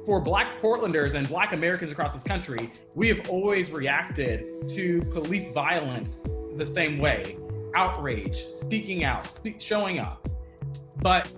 For Black Portlanders and Black Americans across this country, we have always reacted to police violence the same way. Outrage, speaking out, showing up. But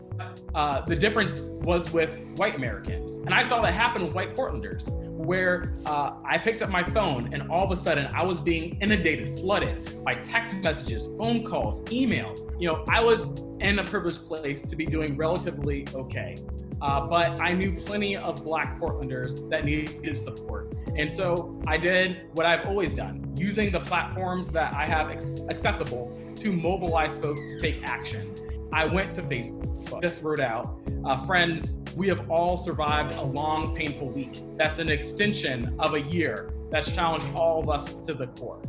the difference was with white Americans. And I saw that happen with white Portlanders, where I picked up my phone and all of a sudden I was being inundated, flooded by text messages, phone calls, emails. I was in a privileged place to be doing relatively okay. But I knew plenty of Black Portlanders that needed support. And so I did what I've always done, using the platforms that I have accessible to mobilize folks to take action. I went to Facebook, just wrote out, friends, we have all survived a long, painful week. That's an extension of a year that's challenged all of us to the core.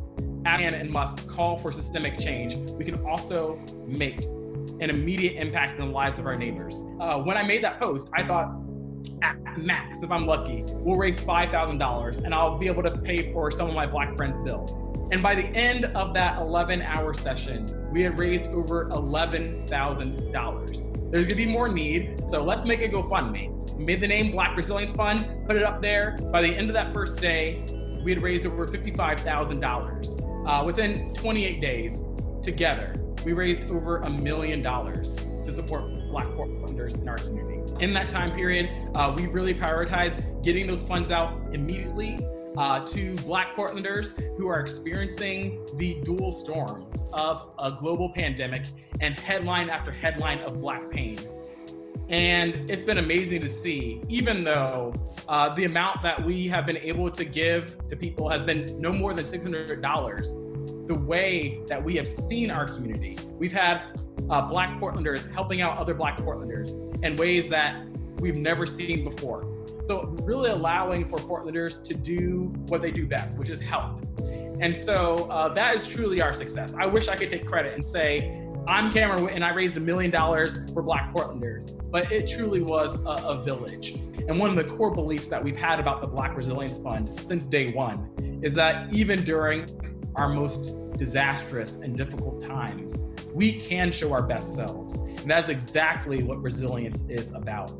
And must call for systemic change. We can also make an immediate impact in the lives of our neighbors. When I made that post, I thought, at max, if I'm lucky, we'll raise $5,000 and I'll be able to pay for some of my Black friends' bills. And by the end of that 11-hour session, we had raised over $11,000. There's gonna be more need, so let's make a GoFundMe. We made the name Black Resilience Fund, put it up there. By the end of that first day, we had raised over $55,000. Within 28 days, together, we raised over $1 million to support Black Portlanders in our community. In that time period, we really prioritized getting those funds out immediately to Black Portlanders who are experiencing the dual storms of a global pandemic and headline after headline of Black pain. And it's been amazing to see, even though the amount that we have been able to give to people has been no more than $600, the way that we have seen our community. We've had Black Portlanders helping out other Black Portlanders in ways that we've never seen before. So really allowing for Portlanders to do what they do best, which is help. And so that is truly our success. I wish I could take credit and say, I'm Cameron Whitten, I raised $1 million for Black Portlanders, but it truly was a village. And one of the core beliefs that we've had about the Black Resilience Fund since day one is that even during our most disastrous and difficult times, we can show our best selves. And that's exactly what resilience is about.